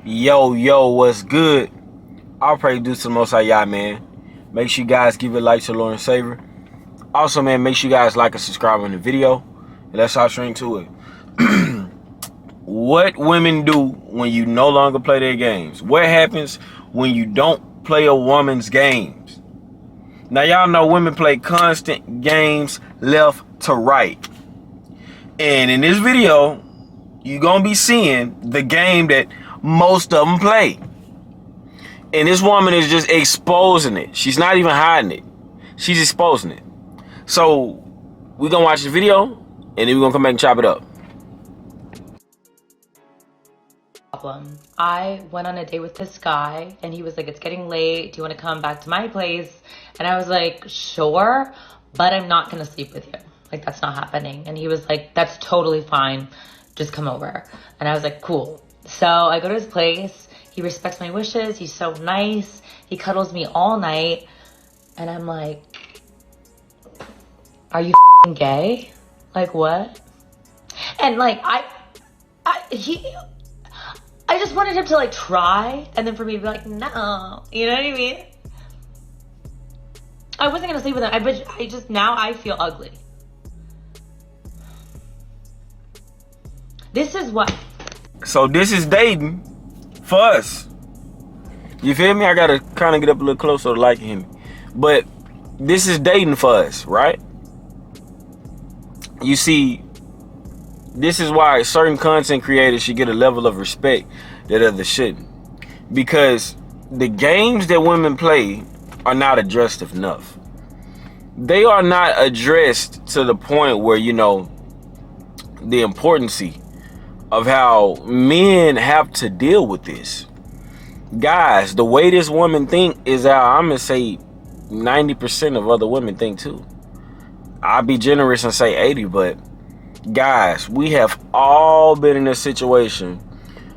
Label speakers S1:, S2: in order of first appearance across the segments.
S1: Yo, what's good? I'll pray do to the most high y'all, man. Make sure you guys give it a like to Lord and Savior. Also, man, make sure you guys like and subscribe on the video. And let's hop straight into it. What women do when you no longer play their games? What happens when you don't play a woman's games? Now, y'all know women play constant games left to right. And in this video, you're going to be seeing the game that most of them play. And this woman is just exposing it. She's not even hiding it. She's exposing it. So we're going to watch the video and then we're going to come back and chop it up.
S2: I went on a date with this guy and he was like, it's getting late. Do you want to come back to my place? And I was like, sure, but I'm not going to sleep with you. Like, that's not happening. And he was like, that's totally fine. Just come over. And I was like, cool. So I go to his place. He respects my wishes. He's so nice. He cuddles me all night. And I'm like, are you gay? Like, what? And like, I just wanted him to like try, and then for me to be like, no, you know what I mean? I wasn't gonna sleep with him. Now I feel ugly. This is what. So
S1: this is dating for us. You feel me? I gotta kind of get up a little closer to like him. But this is dating for us, right? You see, this is why certain content creators should get a level of respect that others shouldn't. Because the games that women play are not addressed enough. They are not addressed to the point where, you know, the importance of how men have to deal with this. Guys, the way this woman think is how I'm going to say 90% of other women think too. I'll be generous and say 80, but guys, we have all been in a situation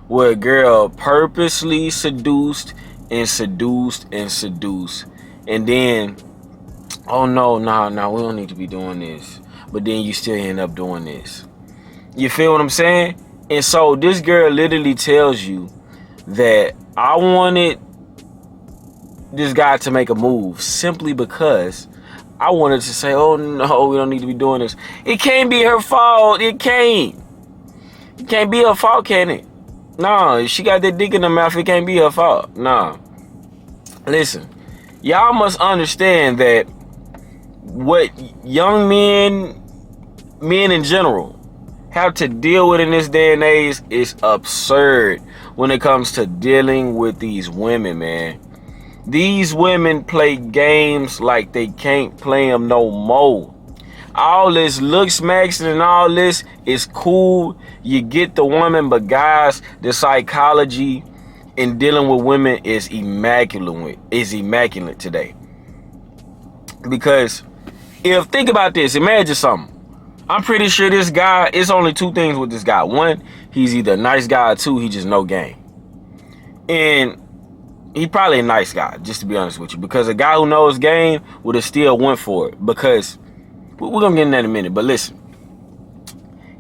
S1: where a girl purposely seduced, and then, oh no, we don't need to be doing this. But then you still end up doing this. You feel what I'm saying? And so this girl literally tells you that I wanted this guy to make a move simply because I wanted to say, oh no, we don't need to be doing this. It can't be her fault. It can't be her fault, can it? No, if she got that dick in her mouth, it can't be her fault. No. Listen, y'all must understand that what young men in general, have to deal with in this day and age is absurd when it comes to dealing with these women, man. These women play games like they can't play them no more. All this looks maxing and all this is cool. You get the woman, but guys, the psychology in dealing with women is immaculate. Is immaculate today. Because think about this, imagine something. I'm pretty sure this guy, it's only two things with this guy. One, he's either a nice guy, or two, he just no game. And he probably a nice guy, just to be honest with you. Because a guy who knows game would have still went for it. Because, we're going to get in that in a minute. But listen,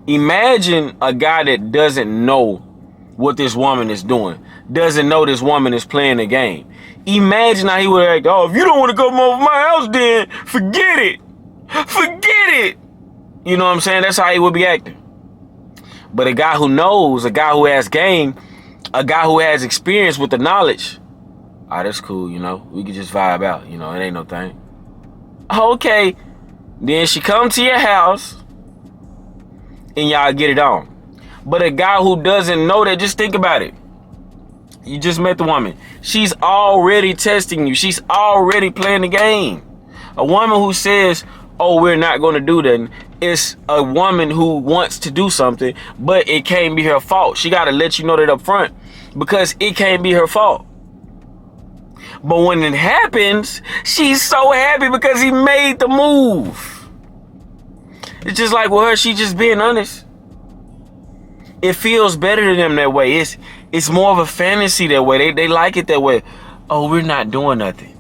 S1: imagine a guy that doesn't know what this woman is doing. Doesn't know this woman is playing the game. Imagine how he would act, oh, if you don't want to come over my house, then forget it. Forget it. You know what I'm saying? That's how he would be acting. But a guy who knows, a guy who has game, a guy who has experience with the knowledge, that's cool, you know. We can just vibe out, you know. It ain't no thing. Okay. Then she come to your house and y'all get it on. But a guy who doesn't know that, just think about it. You just met the woman. She's already testing you. She's already playing the game. A woman who says, oh, we're not going to do that, it's a woman who wants to do something, but it can't be her fault. She got to let you know that up front because it can't be her fault. But when it happens, she's so happy because he made the move. It's just like with her, she just being honest. It feels better to them that way. It's more of a fantasy that way. They like it that way. Oh, we're not doing nothing.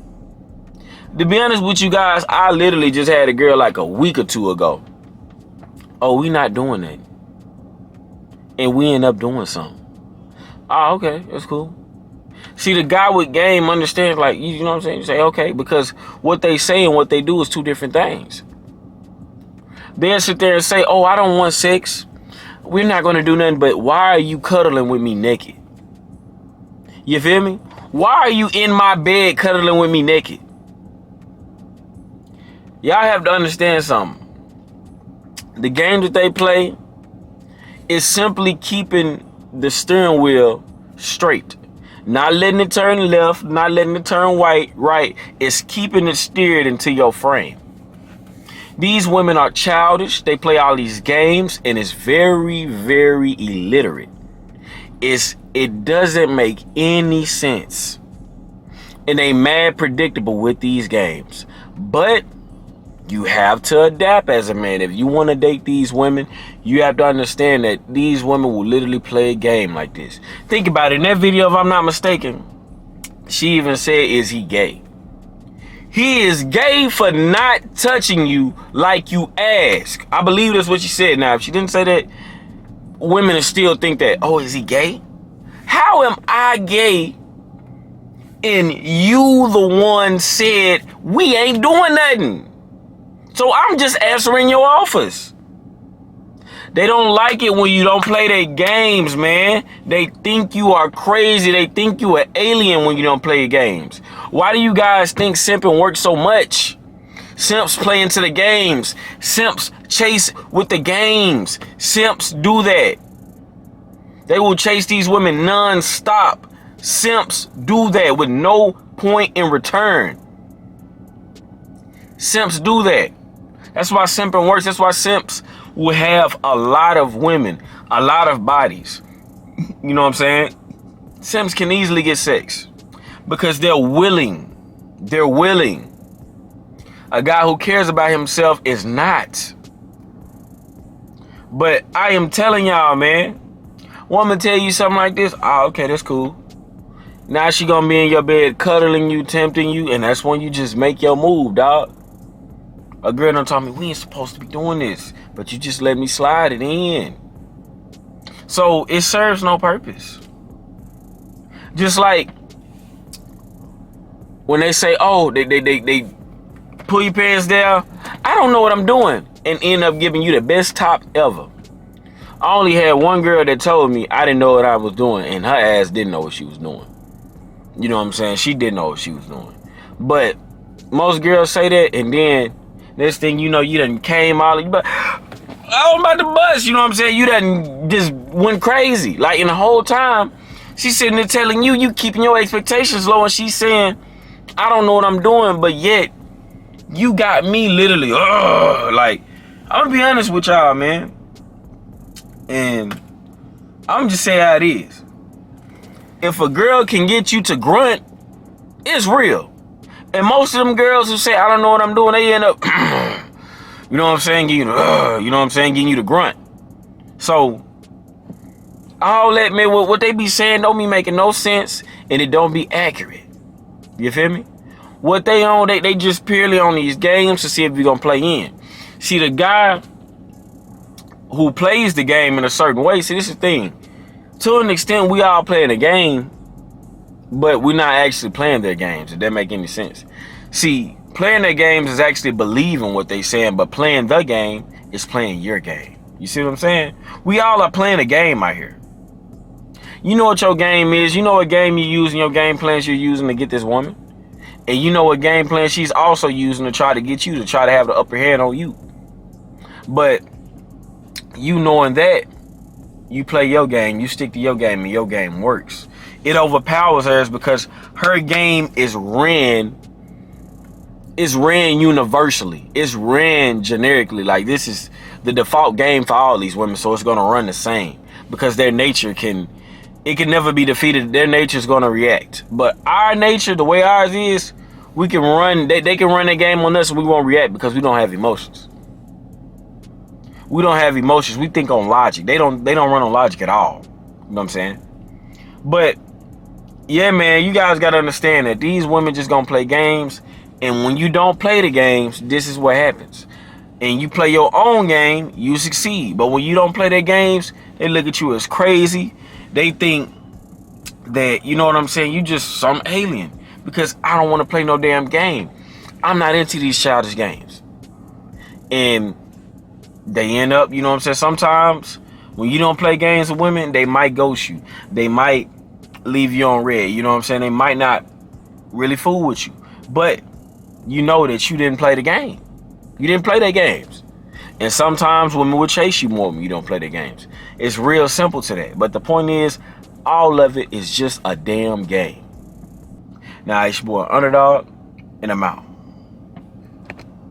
S1: To be honest with you guys, I literally just had a girl like a week or two ago. Oh, we not doing that. And we end up doing something. Oh, okay, that's cool. See, the guy with game understands, like, you know what I'm saying? You say, okay, because what they say and what they do is two different things. They'll sit there and say, oh, I don't want sex. We're not going to do nothing, but why are you cuddling with me naked? You feel me? Why are you in my bed cuddling with me naked? Y'all have to understand something. The game that they play is simply keeping the steering wheel straight. Not letting it turn left, not letting it turn right. It's keeping it steered into your frame. These women are childish. They play all these games, and it's very, very illiterate. It doesn't make any sense. And they mad predictable with these games. But you have to adapt as a man. If you want to date these women, you have to understand that these women will literally play a game like this. Think about it. In that video, if I'm not mistaken, she even said, is he gay? He is gay for not touching you like you ask. I believe that's what she said. Now, if she didn't say that, women still think that, oh, is he gay? How am I gay and you the one said we ain't doing nothing? So I'm just answering your offers. They don't like it when you don't play their games, man. They think you are crazy. They think you an alien when you don't play your games. Why do you guys think simping works so much? Simps play into the games. Simps chase with the games. Simps do that. They will chase these women non-stop. Simps do that with no point in return. Simps do that. That's why simping works. That's why simps will have a lot of women, a lot of bodies. You know what I'm saying? Simps can easily get sex because they're willing. They're willing. A guy who cares about himself is not. But I am telling y'all, man, woman tell you something like this, oh, okay, that's cool. Now she gonna be in your bed cuddling you, tempting you, and that's when you just make your move, dog. A girl done told me, we ain't supposed to be doing this, but you just let me slide it in. So it serves no purpose. Just like when they say, oh, they pull your pants down, I don't know what I'm doing, and end up giving you the best top ever. I only had one girl that told me I didn't know what I was doing, and her ass didn't know what she was doing. You know what I'm saying? She didn't know what she was doing. But most girls say that, and then next thing you know, you done came all, but I'm about to bust, you know what I'm saying? You done just went crazy. Like, in the whole time, she's sitting there telling you, you keeping your expectations low, and she's saying, I don't know what I'm doing, but yet, you got me literally, like, I'm gonna be honest with y'all, man. And I'm just saying how it is. If a girl can get you to grunt, it's real. And most of them girls who say, I don't know what I'm doing, they end up, you know what I'm saying, getting you the grunt. So, all that, man, what they be saying don't be making no sense, and it don't be accurate. You feel me? What they on, they just purely on these games to see if you're going to play in. See, the guy who plays the game in a certain way, see, this is the thing. To an extent, we all playing a game, but we're not actually playing their games, if that make any sense. See, playing their games is actually believing what they saying, but playing the game is playing your game. You see what I'm saying? We all are playing a game out here. You know what your game is. You know what game you use in your game plans you're using to get this woman. And you know what game plan she's also using to try to get you, to try to have the upper hand on you. But you knowing that, you play your game, you stick to your game, and your game works. It overpowers hers because her game is ran universally. It's ran generically. Like, this is the default game for all these women, so it's going to run the same. Because their nature can never be defeated. Their nature is going to react. But our nature, the way ours is, we can run, they can run their game on us and we won't react because we don't have emotions. We don't have emotions. We think on logic. They don't run on logic at all. You know what I'm saying? But yeah, man, you guys got to understand that these women just gonna play games, and when you don't play the games, this is what happens. And you play your own game, you succeed. But when you don't play their games, they look at you as crazy. They think that, you know what I'm saying, you just some alien. Because I don't want to play no damn game. I'm not into these childish games. And they end up, you know what I'm saying, sometimes when you don't play games with women, they might ghost you. They might leave you on red. You know what I'm saying? They might not really fool with you. But you know that you didn't play the game. You didn't play their games. And sometimes women will chase you more when you don't play their games. It's real simple to that. But the point is, all of it is just a damn game. Now, it's your boy Underdog, and I'm out.